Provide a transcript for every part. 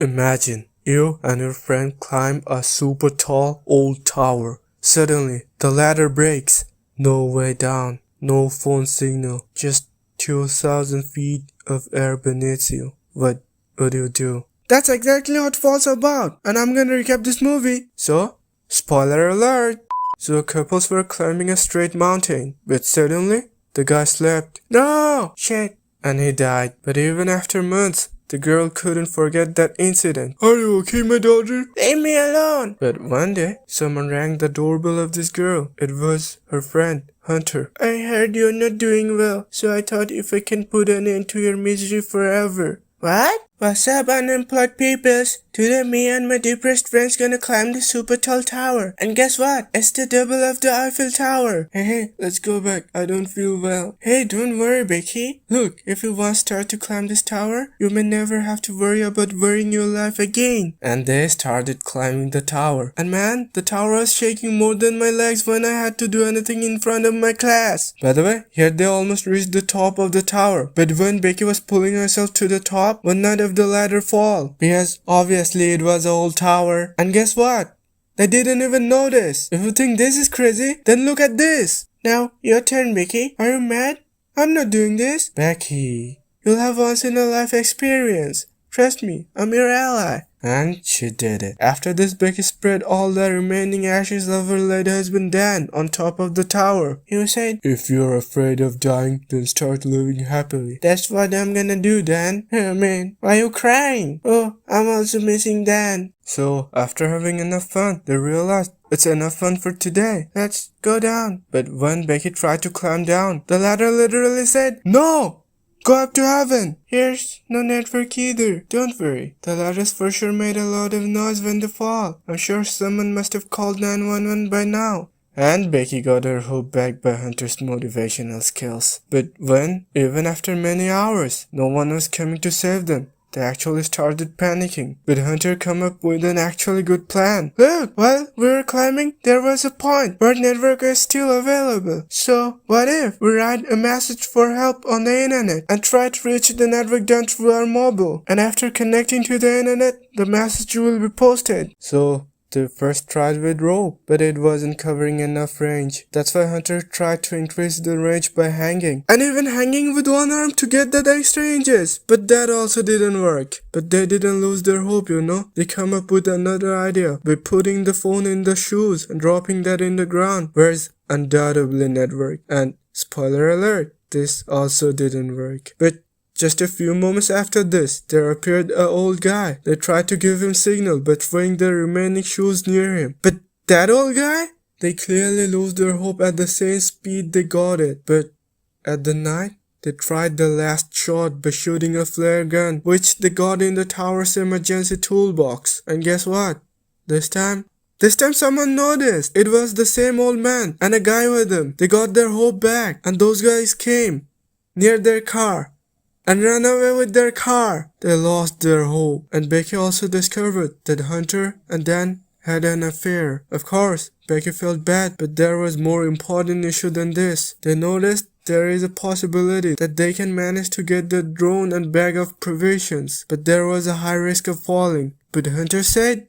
Imagine you and your friend climb a super tall old tower. Suddenly, the ladder breaks. No way down, no phone signal, just 2,000 feet of air beneath you. What would you do? That's exactly what Fall's about, and I'm gonna recap this movie. So, spoiler alert! So couples were climbing a straight mountain, but suddenly, the guy slept. No! Shit! And he died. But even after months, the girl couldn't forget that incident. Are you okay, my daughter? Leave me alone! But one day, someone rang the doorbell of this girl. It was her friend, Hunter. I heard you're not doing well, so I thought if I can put an end to your misery forever. What? What's up, unemployed peoples? Today me and my depressed friends gonna climb the super tall tower. And guess what? It's the double of the Eiffel Tower. Hey, let's go back. I don't feel well. Hey, don't worry, Becky. Look, if you once start to climb this tower, you may never have to worry about worrying your life again. And they started climbing the tower. And man, the tower was shaking more than my legs when I had to do anything in front of my class. By the way, here they almost reached the top of the tower. But when Becky was pulling herself to the top, one night of the ladder fall, because obviously it was an old tower. And guess what? They didn't even notice. If you think this is crazy, then look at this. Now, your turn, Becky. Are you mad? I'm not doing this. Becky, you'll have once in a life experience. Trust me, I'm your ally. And she did it. After this, Becky spread all the remaining ashes of her late husband Dan on top of the tower. He said, if you're afraid of dying, then start living happily. That's what I'm gonna do, Dan. Oh man, why are you crying? Oh, I'm also missing Dan. So, after having enough fun, they realized it's enough fun for today. Let's go down. But when Becky tried to climb down, the ladder literally said, no! Go up to heaven! Here's no network either. Don't worry. The ladders for sure made a lot of noise when they fall. I'm sure someone must have called 911 by now. And Becky got her hope back by Hunter's motivational skills. But when, even after many hours, no one was coming to save them, they actually started panicking. But Hunter came up with an actually good plan. Look, while we were climbing, there was a point where network is still available. So, what if we write a message for help on the internet and try to reach the network down through our mobile? And after connecting to the internet, the message will be posted. So, they first tried with rope, but it wasn't covering enough range. That's why Hunter tried to increase the range by hanging. And even hanging with one arm to get that extra inches. But that also didn't work. But they didn't lose their hope, you know. They come up with another idea by putting the phone in the shoes and dropping that in the ground. Where's undoubtedly network. And spoiler alert, this also didn't work. But just a few moments after this, there appeared an old guy. They tried to give him signal by throwing the remaining shoes near him. But that old guy? They clearly lost their hope at the same speed they got it. But at the night, they tried the last shot by shooting a flare gun, which they got in the tower's emergency toolbox. And guess what? This time someone noticed. It was the same old man and a guy with him. They got their hope back. And those guys came near their car and ran away with their car. They lost their hope. And Becky also discovered that Hunter and Dan had an affair. Of course, Becky felt bad, but there was more important issue than this. They noticed there is a possibility that they can manage to get the drone and bag of provisions, but there was a high risk of falling. But Hunter said,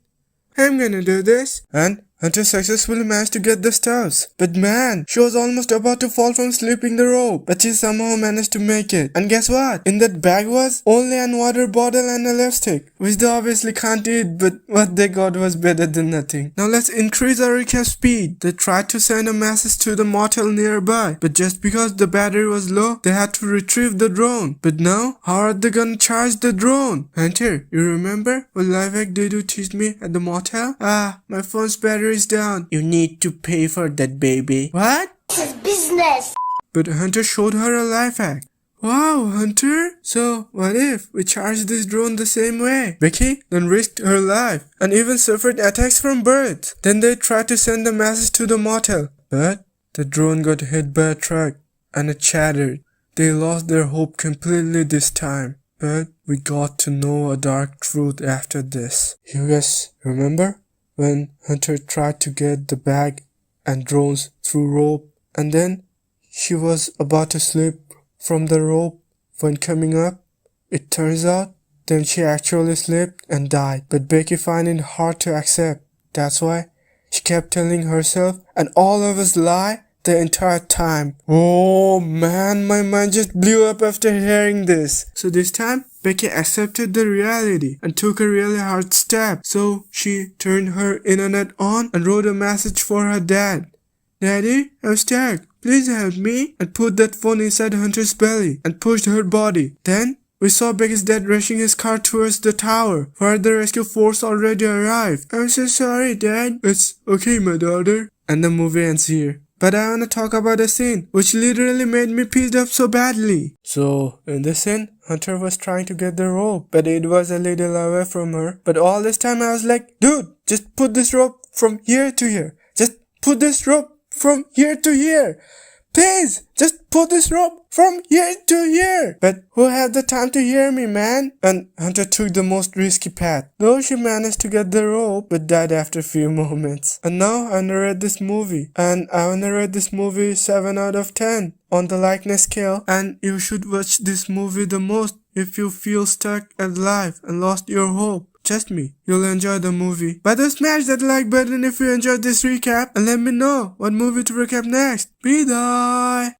I'm gonna do this. And Hunter successfully managed to get the stuffs. But man, she was almost about to fall from slipping the rope, but she somehow managed to make it. And guess what? In that bag was only a water bottle and a lipstick, which they obviously can't eat, but what they got was better than nothing. Now let's increase our recap speed. They tried to send a message to the motel nearby, but just because the battery was low, they had to retrieve the drone. But now, how are they gonna charge the drone? Hunter, you remember what life hack did you teach me at the motel? My phone's battery is down. You need to pay for that, baby. What? This is business. But Hunter showed her a life hack. Wow, Hunter. So, what if we charge this drone the same way? Becky then risked her life and even suffered attacks from birds. Then they tried to send a message to the motel. But the drone got hit by a truck and it shattered. They lost their hope completely this time. But we got to know a dark truth after this. You guys remember when Hunter tried to get the bag and drones through rope, and then she was about to slip from the rope when coming up? It turns out Then she actually slipped and died. But Becky found it hard to accept. That's why she kept telling herself and all of us lie the entire time. Oh man, my mind just blew up after hearing this. So this time, Becky accepted the reality and took a really hard step. So she turned her internet on and wrote a message for her dad. Daddy, I'm stuck. Please help me. And put that phone inside Hunter's belly and pushed her body. Then we saw Becky's dad rushing his car towards the tower, where the rescue force already arrived. I'm so sorry, Dad. It's okay, my daughter. And the movie ends here. But I wanna talk about a scene which literally made me pissed up so badly. So, in this scene, Hunter was trying to get the rope, but it was a little away from her. But all this time I was like, dude, just put this rope from here to here. Just put this rope from here to here. Please, just put this rope from here to here. But who had the time to hear me, man? And Hunter took the most risky path. Though she managed to get the rope, but died after a few moments. And now I narrate this movie. And I will narrate this movie 7 out of 10 on the likeness scale. And you should watch this movie the most if you feel stuck at life and lost your hope. Trust me, you'll enjoy the movie. But do smash that like button if you enjoyed this recap and let me know what movie to recap next. Bye.